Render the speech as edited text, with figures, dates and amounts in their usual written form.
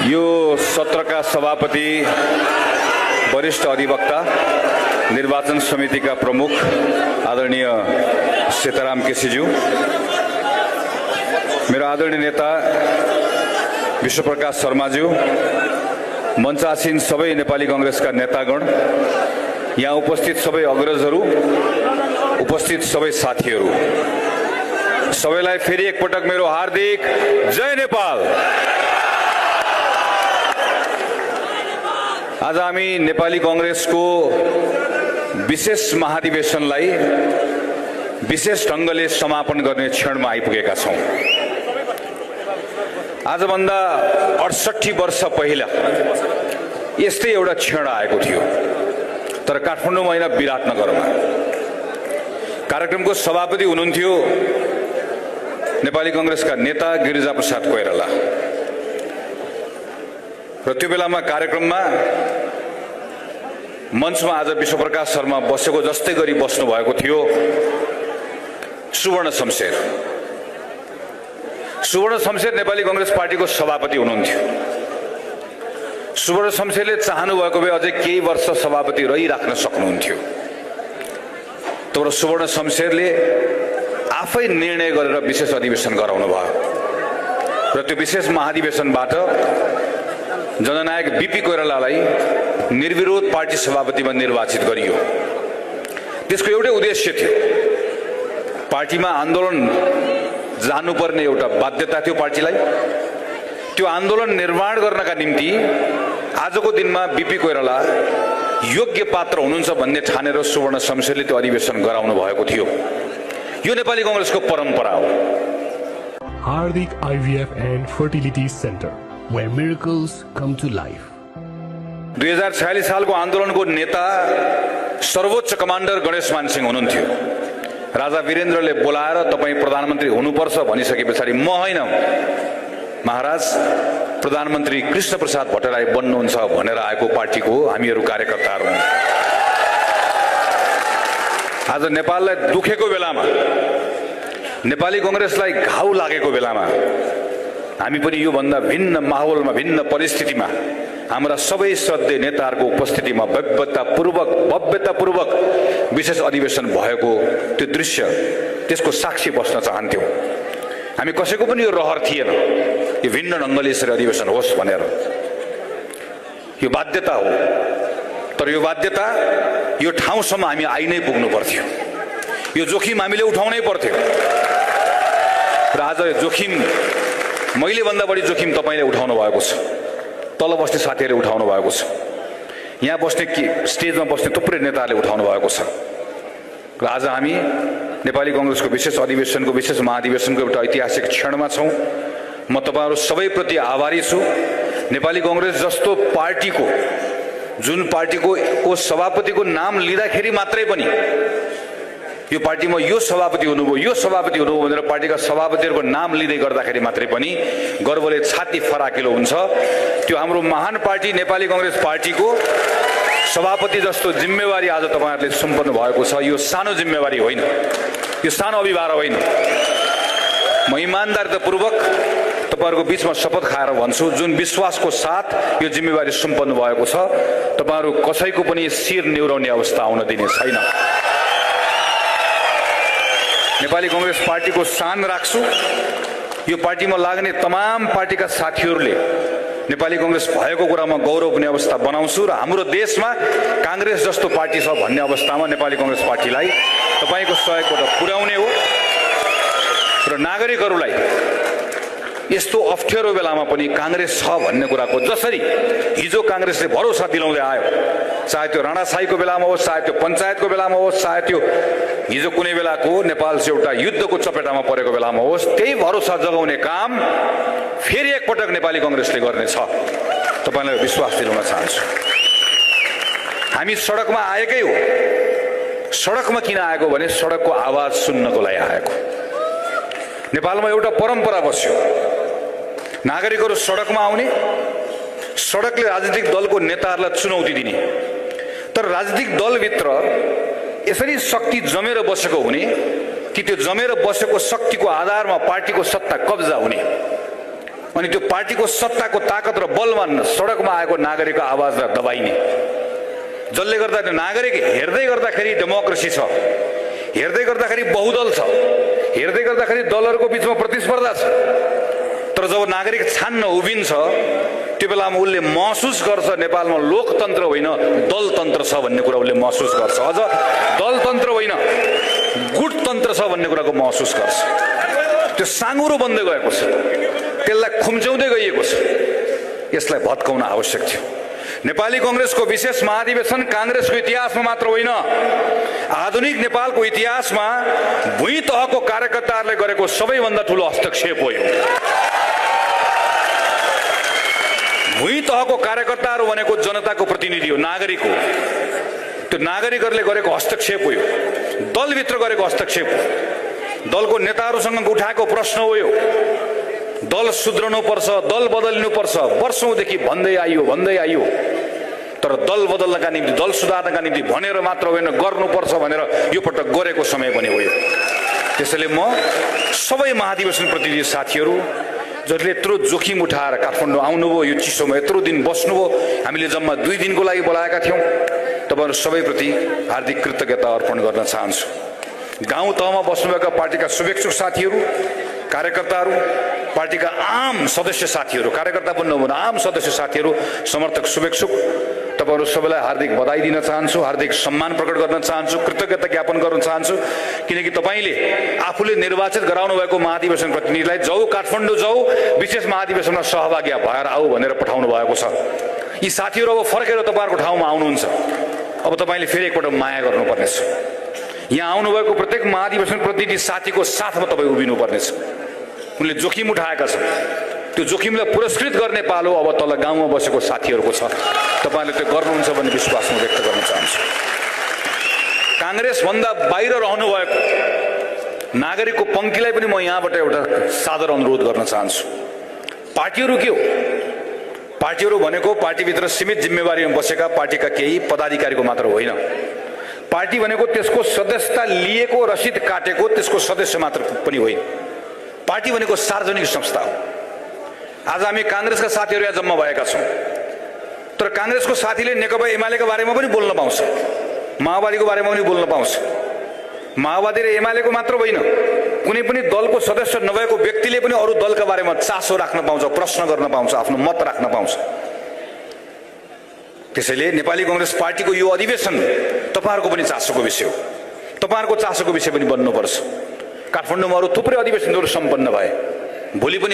यो सत्रका सभापति, वरिष्ठ अधिवक्ता, निर्वाचन समितिका प्रमुख आदरणीय सीताराम केसीज्यू, मेरो आदरणीय नेता विश्वप्रकाश शर्माज्यू, मञ्चासीन सबै नेपाली कांग्रेसका नेतागण, यहाँ उपस्थित सबै अग्रजहरू, उपस्थित सबै साथीहरू, सबैलाई फेरि एकपटक मेरो हार्दिक जय नेपाल। आज हामी नेपाली कांग्रेसको विशेष महाधिवेशनलाई विशेष ढंगले समापन गर्ने क्षणमा आइपुगेका छौं। आजभन्दा 68 वर्ष पहिला यस्तै एउटा क्षण आएको थियो, तर काठमाडौँमा होइन, विराटनगरमा। कार्यक्रमको सभापति हुनुहुन्थ्यो नेपाली कांग्रेसका नेता गिरिजाप्रसाद कोइराला, र त्यो बेलामा कार्यक्रममा मञ्चमा आज विश्वप्रकाश शर्मा बसेको जस्तै गरी बस्नु भएको थियो सुवर्ण शमशेर। सुवर्ण शमशेर नेपाली कांग्रेस पार्टीको सभापति हुनुहुन्थ्यो। सुवर्ण शमशेरले चाहनु भएको भए अझै केही वर्ष सभापति रहिराख्न सक्नुहुन्थ्यो, तर सुवर्ण शमशेरले आफै निर्णय गरेर विशेष अधिवेशन गराउनु भयो, र त्यो विशेष महाधिवेशनबाट जननायक बीपी कोइरालालाई निर्विरोध पार्टी सभापतिमा निर्वाचित गरियो। त्यसको एउटै उद्देश्य थियो, पार्टीमा आन्दोलन जानुपर्ने एउटा बाध्यता थियो पार्टीलाई। त्यो आन्दोलन निर्माण गर्नका निम्ति आजको दिनमा बीपी कोइराला योग्य पात्र हुनुहुन्छ भन्ने ठानेर सुवर्ण शमशेरले त्यो अधिवेशन गराउनु भएको थियो। यो नेपाली कांग्रेसको परम्परा हो। Hardik IVF and Fertility Center, where miracles come to life. 2046 सालको आन्दोलनको नेता सर्वोच्च कमान्डर गणेश मानसिंह हुनुहुन्थ्यो। राजा वीरेन्द्रले बोलाएर तपाईं प्रधानमन्त्री हुनुपर्छ भनिसके पछाडि म होइन महाराज प्रधानमन्त्री कृष्ण प्रसाद भट्टराई बन्नुहुन्छ भनेर आएको पार्टीको हामीहरू कार्यकर्ताहरू हुन्। आज नेपाललाई दुखेको बेलामा, नेपाली कांग्रेसलाई घाउ लागेको बेलामा हामी पनि यो भन्दा भिन्न माहौलमा, भिन्न परिस्थितिमा हाम्रा सबै श्रद्धेय नेताहरूको उपस्थितिमा भव्यतापूर्वक विशेष अधिवेशन भएको त्यो दृश्य, त्यसको साक्षी बस्न चाहन्थ्यौं। हामी कसैको पनि यो रहर थिएन यो भिन्न ढंगले यसरी अधिवेशन होस् भनेर। यो बाध्यता हो, तर यो बाध्यता यो ठाउँसम्म हामी आइ नै पुग्नु पर्थ्यो। यो जोखिम हामीले उठाउनै पर्थ्यो, र आज यो जोखिम मैले भन्दा बढी जोखिम तपाईले उठाउनु भएको छ, तल बस्ने साथीहरूले उठाउनु भएको छ, यहाँ बस्ने स्टेजमा बस्ने थुप्रै नेताहरूले उठाउनु भएको छ। र आज हामी नेपाली कांग्रेसको विशेष अधिवेशनको, विशेष महाधिवेशनको एउटा ऐतिहासिक क्षणमा छौं। म तपाईहरु सबैप्रति आभारी छु। नेपाली कांग्रेस जस्तो पार्टीको, जुन पार्टीको सभापतिको नाम लिँदाखेरि मात्रै पनि यो पार्टीमा यो सभापति हुनुभयो, यो सभापति हुनुभयो भनेर पार्टीका सभापतिहरूको नाम लिँदै गर्दाखेरि मात्रै पनि गर्वले छाती फराकिलो हुन्छ। त्यो हाम्रो महान पार्टी नेपाली कांग्रेस पार्टीको सभापति जस्तो जिम्मेवारी आज तपाईहरुले सुम्पनु भएको छ। यो सानो जिम्मेवारी होइन, यो सानो अभिभार होइन। म इमानदारीपूर्वक तपाईहरुको बीचमा शपथ खाएर भन्छु, जुन विश्वासको साथ यो जिम्मेवारी सुम्पनु भएको छ, तपाईहरु कसैको पनि शिर निहुराउने अवस्था आउन दिने छैन। नेपाली कांग्रेस पार्टीको शान राख्छु। यो पार्टीमा लाग्ने तमाम पार्टीका साथीहरूले नेपाली कांग्रेस भएको कुरामा गौरव हुने अवस्था बनाउँछु, र हाम्रो देशमा कांग्रेस जस्तो पार्टी छ भन्ने अवस्थामा नेपाली कांग्रेस पार्टीलाई तपाईको सहयोगबाट पुर्याउने हो। र नागरिकहरूलाई यस्तो अप्ठ्यारो बेलामा पनि कांग्रेस छ भन्ने कुराको, जसरी हिजो कांग्रेसले भरोसा दिलाउँदै आयो, चाहे त्यो राणाशाहीको बेलामा होस्, चाहे त्यो पञ्चायतको बेलामा होस्, चाहे त्यो हिजो कुनै बेलाको नेपाल चाहिँ एउटा युद्धको चपेटामा परेको बेलामा होस्, त्यही भरोसा जगाउने काम फेरि एकपटक नेपाली कांग्रेसले गर्नेछ, तपाईलाई विश्वास दिलाउन चाहन्छु। हामी सडकमा आएकै हो। सडकमा किन आएको भने सडकको आवाज सुन्नको लागि आएको। नेपालमा एउटा परम्परा बस्यो, नागरिकहरू सडकमा आउने, सडकले राजनीतिक दलको नेताहरूलाई चुनौती दिने, तर राजनीतिक दलभित्र यसरी शक्ति जमेर बसेको हुने कि त्यो जमेर बसेको शक्तिको आधारमा पार्टीको सत्ता कब्जा हुने। अनि त्यो पार्टीको सत्ताको ताकत र बलमा सडकमा आएको नागरिकको आवाजलाई दबाइने, जसले गर्दा नागरिक हेर्दै गर्दाखेरि डेमोक्रेसी छ, हेर्दै गर्दाखेरि बहुदल छ, हेर्दै गर्दाखेरि दलहरूको बिचमा प्रतिस्पर्धा छ। तर जब नागरिक छान्न उभिन्छ त्यो बेलामा उसले महसुस गर्छ नेपालमा लोकतन्त्र होइन दलतन्त्र छ भन्ने कुरा उसले महसुस गर्छ। अझ दलतन्त्र होइन गुटतन्त्र छ भन्ने कुराको महसुस गर्छ। त्यो साँगुरो बन्दै गएको छ, त्यसलाई खुम्च्याउँदै गइएको छ। यसलाई भत्काउन आवश्यक थियो। नेपाली कांग्रेसको विशेष महाधिवेशन कांग्रेसको इतिहासमा मात्र होइन, आधुनिक नेपालको इतिहासमा भुइँ तहको कार्यकर्ताहरूले गरेको सबैभन्दा ठूलो हस्तक्षेप हो। भुइँ तहको कार्यकर्ताहरू भनेको जनताको प्रतिनिधि हो, नागरिक हो। त्यो नागरिकहरूले गरेको हस्तक्षेप हो, दलभित्र गरेको हस्तक्षेप हो। दलको नेताहरूसँग उठाएको प्रश्न हो यो। दल सुध्रनु पर्छ, दल बदलिनु पर्छ, वर्षौंदेखि भन्दै आइयो। तर दल बदल्नका निम्ति, दल सुधार्नका निम्ति भनेर मात्र होइन, गर्नुपर्छ भनेर यो पटक गरेको समय पनि हो। त्यसैले म सबै महाधिवेशन प्रतिनिधि साथीहरू जसले यत्रो जोखिम उठाएर काठमाडौँ आउनुभयो, यो चिसोमा यत्रो दिन बस्नुभयो, हामीले जम्मा 2 दिनको लागि बोलाएका थियौँ, तपाईहरु सबैप्रति हार्दिक कृतज्ञता अर्पण गर्न चाहन्छु। गाउँ तहमा बस्नुभएका पार्टीका शुभेच्छुक साथीहरू, कार्यकर्ताहरू, पार्टीका आम सदस्य साथीहरू, कार्यकर्ता पनि नहुनु आम सदस्य साथीहरू, समर्थक शुभेच्छुक, तपाईहरु सबैलाई हार्दिक बधाई दिन चाहन्छु, हार्दिक सम्मान प्रकट गर्न चाहन्छु, कृतज्ञता ज्ञापन गर्न चाहन्छु। किनकि तपाईले आफूले निर्वाचित गराउनु भएको महाधिवेशन प्रतिनिधिलाई जाऊ काठमाडौँ जाऊ विशेष महाधिवेशनमा सहभागी भएर आऊ भनेर पठाउनु भएको छ। यी साथीहरू अब फर्केर तपाईहरुको ठाउँमा आउनुहुन्छ। अब तपाईले फेरि एकपटक माया गर्नुपर्नेछ। यहाँ आउनुभएको प्रत्येक महाधिवेशन प्रतिनिधि साथीको साथमा तपाईँ उभिनु पर्नेछ। उनले जोखिम उठाएका छन्, त्यो जोखिमलाई पुरस्कृत गर्ने पालो अब तल गाउँमा बसेको साथीहरूको छ। तपाईले त्यो गर्नुहुन्छ भन्ने विश्वास म व्यक्त गर्न चाहन्छु। कांग्रेस भन्दा बाहिर रहनु भएको नागरिकको पंक्तिलाई पनि म यहाँबाट एउटा सादर अनुरोध गर्न चाहन्छु। पार्टीहरू के हो? पार्टीहरू भनेको पार्टीभित्र सीमित जिम्मेवारीमा बसेका पार्टीका केही पदाधिकारीको मात्र होइन। पार्टी भनेको त्यसको सदस्यता लिएको, रसिद काटेको त्यसको सदस्य मात्र पनि होइन। पार्टी भनेको सार्वजनिक संस्था हो। आज हामी कांग्रेसका साथीहरू यहाँ जम्मा भएका छौँ, तर कांग्रेसको साथीले नेकपा एमालेको बारेमा पनि बोल्न पाउँछ, माओवादीको बारेमा पनि बोल्न पाउँछ। माओवादी र एमालेको मात्र होइन, कुनै पनि दलको सदस्य नभएको व्यक्तिले पनि अरू दलका बारेमा चासो राख्न पाउँछ, प्रश्न गर्न पाउँछ, आफ्नो मत राख्न पाउँछ। त्यसैले नेपाली कांग्रेस पार्टीको यो अधिवेशन तपाईहरुको पनि चासोको विषय हो। तपाईहरुको चासोको विषय पनि बन्नुपर्छ। काठमाडौँमा अरू थुप्रै अधिवेशनहरू सम्पन्न भए, भोलि पनि